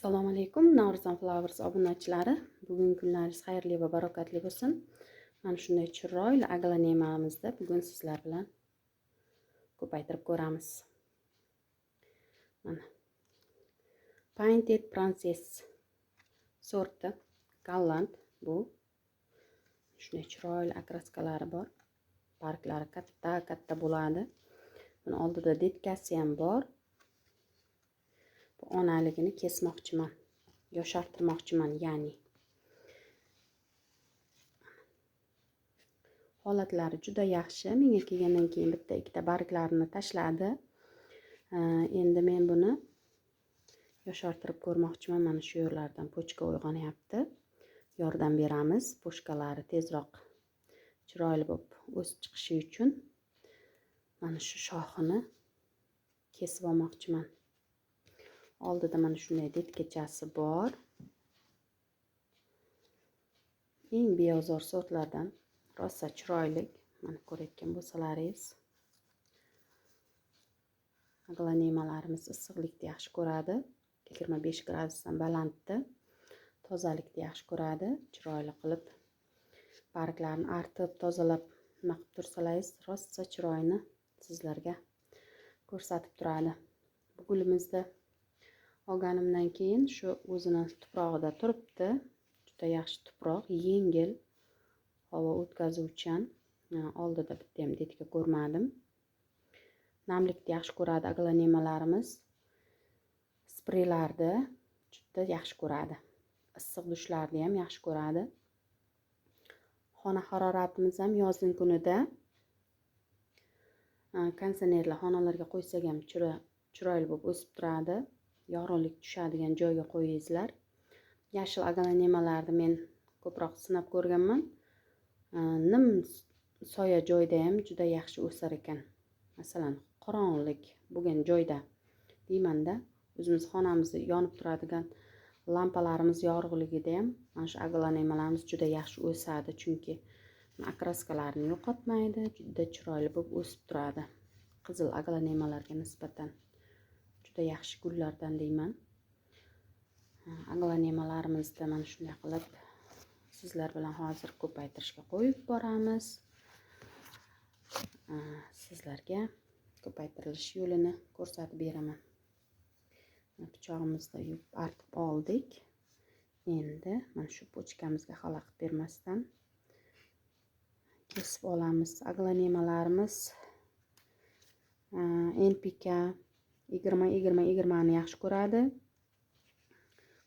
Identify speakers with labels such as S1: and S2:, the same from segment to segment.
S1: Assalomu alaykum, Navrizon Flowers obunachilari. Bugungi kunlaringiz xayrli va barokatli bo'lsin. Mana shunday chiroyli aglanemamizni bugun sizlar bilan ko'paytirib ko'ramiz. Mana Painted Princess sorti Golland bu. Shunday chiroyli akraskalari bor. Barglari katta bo'ladi. Buni oldida detkasi ham bor. Bu onaligini kesmoqchiman, yoshartirmoqchiman, ya'ni. Holatlari juda yaxshi. Menga kelgandan keyin bitta ikkita barglarini tashladi. Endi men buni yoshartirib ko'rmoqchiman. Mana shu yerlardan pochka uyg'onyapti. Yordam beramiz. Pochkalari tezroq chiroyli bo'lib o'sib chiqishi uchun mana shu shoxini kesib olmoqchiman. Oldida mana shunday detkachasi bor. Eng beozor sortlardan rosa chiroyli. Mana ko'rayotgan bo'lsalaringiz. Aglanemallarimiz issiqlikni yaxshi ko'radi. 25 gradusdan balandda. Tozalikni yaxshi ko'radi. Chiroyli qilib barglarni artib, tozalab nima qilib tursalaringiz, rosa chiroyini sizlarga ko'rsatib turadi. Bu gulimizni olganimdan keyin shu o'zini tuprog'ida turibdi. Juda yaxshi tuproq, yengil, havo o'tkazuvchan. Oldida bitta ham detka ko'rmadim. Namlikni yaxshi ko'radi aglanemallarimiz. Spreylarni juda yaxshi ko'radi. Issiq dushlarni ham yaxshi ko'radi. Xona haroratimiz ham yozning kunida konditsionerlar xonalarga qo'ysak ham chiroyli bo'lib o'sib turadi. Yorug'lik tushadigan joyga qo'yingizlar. Yashil aglanemalarni men ko'proq sinab ko'rganman. Nim soya joyda ham juda yaxshi o'sar ekan. Masalan, qorong'ulik bo'lgan joyda deymanda, o'zimiz xonamizda yonib turadigan lampalarimiz yorug'ligida ham mana shu aglanemalarimiz juda yaxshi o'sadi, chunki akraskalarni yo'qotmaydi, juda chiroyli bo'lib o'sib turadi. Qizil aglanemalarga nisbatan juda yaxshi gullardan deyman. Aglanemallarimizni mana shunday qilib sizlar bilan hozir ko'paytirishga qo'yib boramiz. Sizlarga ko'paytirilish yo'lini ko'rsatib beraman. Pichog'imizni yuvib artib oldik. Endi mana shu pochkamizga xalaqit bermasdan kesib olamiz. Aglanemallarimiz NPK 20 ni yaxshi ko'radi.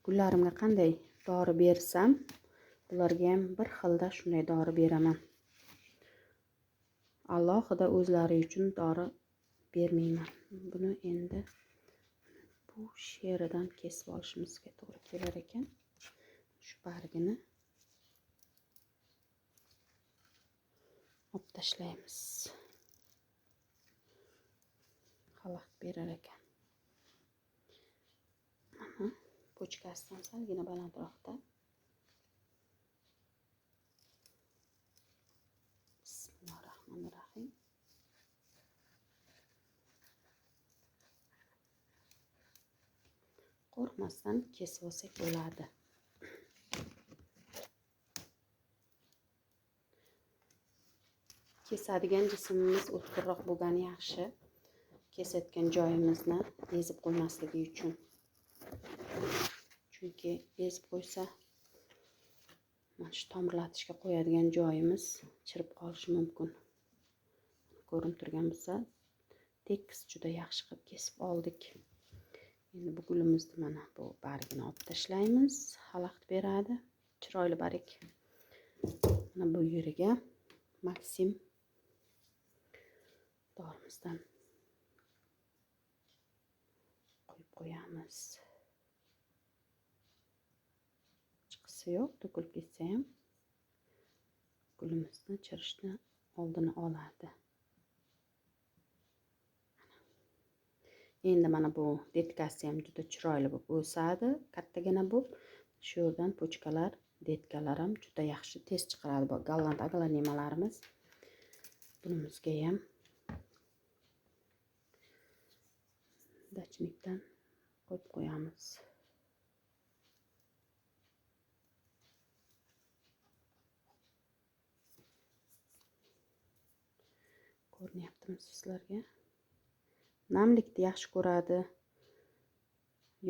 S1: Gullarimga qanday dori bersam, bularga ham bir xilda shunday dori beraman. Alohida o'zlari uchun dori bermayman. Buni endi bu sheridan kesib olishimizga to'g'ri kelar ekan. Shu bargini olib tashlaymiz. Xalaqit berar ekan. Pochkasidan salgina balandroqda. Bismillahirrohmanirrohim. Qo'rqmasdan kesib olsak bo'ladi. Kesadigan jismimiz o'tkirroq bo'lgani yaxshi. Kesayotgan joyimizni ezib qo'ymasligi uchun. Chunki ezib qo'ysa, mana shu tomirlatishga qo'yadigan joyimiz chirib qolishi mumkin. Ko'rinib turgan bo'lsa, tekis juda yaxshi qilib kesib oldik. Endi bu gulimizni mana bu bargini olib tashlaymiz. Xalaqit beradi. Chiroyli barg. Mana bu yeriga Maxim dorimizdan qo'yib qo'yamiz. Chiqisi yo'q, to'kilib ketsa ham gulimizni chirishni oldini oladi. Endi mana bu detkasi ham juda chiroyli bo'lib o'sadi, kattagina bo'lib. Shu yerdan pochkalar, detkalar ham juda yaxshi tez chiqaradi. Bu Golland aglanemallarimiz. Bunimizga ham dachnikdan qo'yib qo'yamiz. aytdim sizlarga. Namlikni yaxshi ko'radi.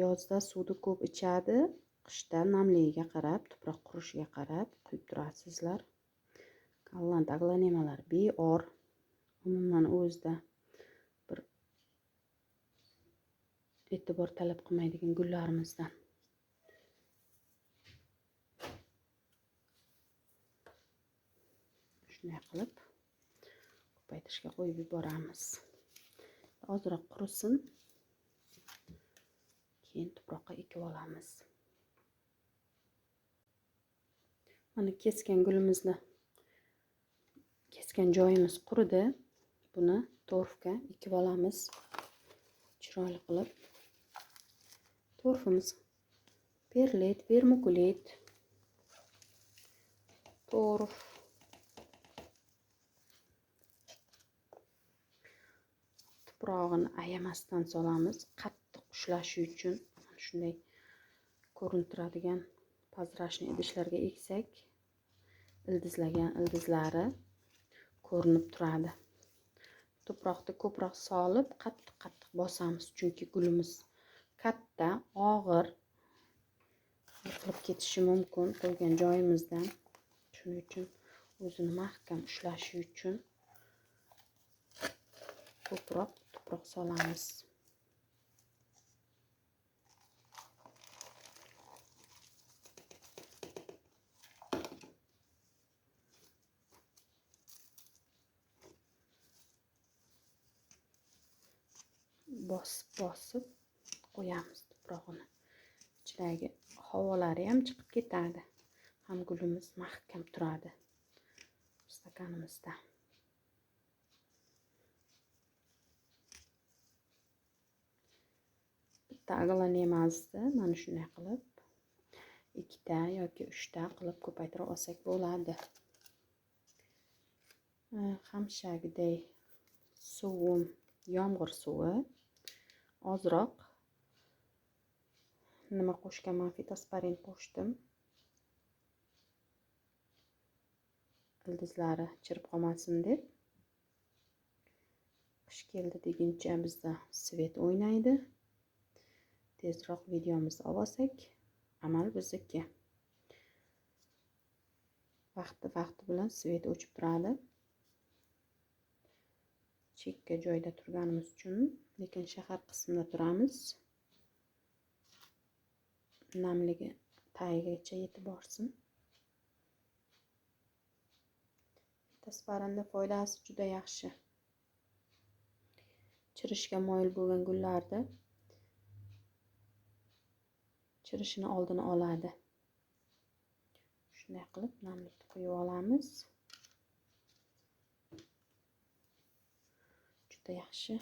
S1: Yozda suvni ko'p ichadi, qishda namligiga qarab, tuproq qurishiga qarab quyib turasizlar. Golland aglanemalari beor, umuman o'zida bir e'tibor talab qilmaydigan gullarimizdan. Shunday qilib ko'paytirishga qo'yib yuboramiz. Ozroq qurisin, keyin tuproqqa ekib olamiz. Mana kesgan gulimizni kesgan joyimiz quridi. Buni torfga ekib olamiz. Chiroyli qilib. Torfimiz perlit, vermikulit, torf. Tuprog'ini ayamasdan solamiz. Qattiq ushlashi uchun shunday ko'rinib turadigan pazrashni idishlarga eksak, ildizlagan ildizlari ko'rinib turadi. Tuproqni ko'proq solib, qattiq bosamiz, chunki gulimiz katta, og'ir, yiqilib ketishi mumkin qo'ygan joyimizdan. Shuning uchun o'zini mahkam ushlashi uchun ko'proq tuproq solamiz. Bosib qo'yamiz tuprog'ini. Ichidagi havolari ham chiqib ketadi. Ham gulimiz mahkam turadi stakanimizda. Bitta aglanemasini mana shunday qilib 2 ta yoki 3 ta qilib ko'paytira olsak bo'ladi. Hamshagidek suvim, yomg'ir suvi, ozroq nima qo'shganman, fitosparin qo'shdim. Ildizlari chirib qolmasin deb. Qish keldi deguncha bizda svet o'ynaydi. Tezroq videomizni olsak, amal bizniki. Vaqti bilan svet o'chib turadi. Chekka joyda turganimiz uchun, lekin shahar qismida turamiz. Namligi tagigacha yetib borsin. Fitosparinning foydasi juda yaxshi. Chirishga moyil bo'lgan gullarda chirishini oldini oladi. Shunday qilib namlikni quyib olamiz. Juda yaxshi.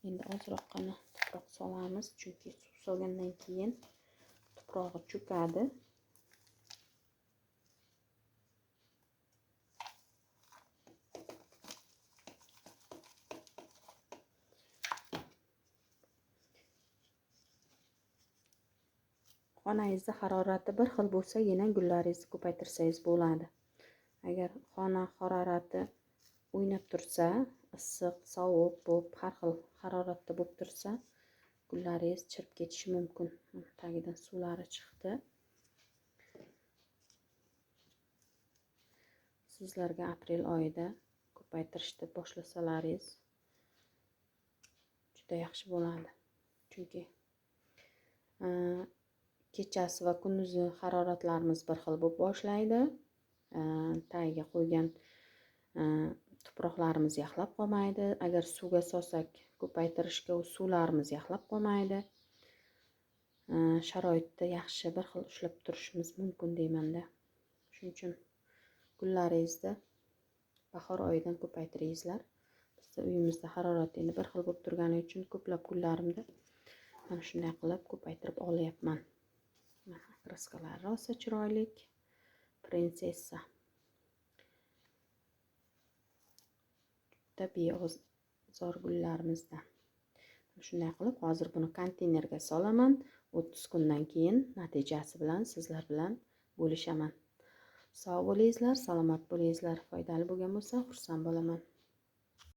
S1: Endi ozroqgina tuproq solamiz, chunki suv solgandan keyin tuprog'i cho'kadi. Xonangizda harorati bir xil bo'lsagina gullaringizni ko'paytirsangiz bo'ladi. Agar xona harorati o'ynab tursa, issiq, sovuq bo'lib, har xil haroratda bo'lib tursa, gullaringiz chirib ketishi mumkin. Tagidan suvlari chiqdi. Sizlarga aprel oyida ko'paytirishni boshlasangiz juda yaxshi bo'ladi. Chunki kechasi va kunduzi haroratlarimiz bir xil bo'lib boshlaydi. Tagiga qo'ygan tuproqlarimiz yaxlab qolmaydi. Agar suvga solsak, ko'paytirishga suvlarimiz yaxlab qolmaydi. Sharoitda yaxshi bir xil ushlab turishimiz mumkin deymanda. Shuning uchun gullaringizni bahor oyidan ko'paytiringizlar. Bizda uyimizda harorat endi bir xil bo'lib turgani uchun ko'plab gullarimda mana shunday qilib ko'paytirib olyapman. Mana kraskalari rosa chiroyli. Prinsessa. Tabiiy ozor gullarimizdan. Shunday qilib hozir buni konteynerga solaman. 30 kundan keyin natijasi bilan sizlar bilan bo'lishaman. Sog' bo'lingizlar, salomat bo'lingizlar. Foydali bo'lgan bo'lsa, xursand bo'laman.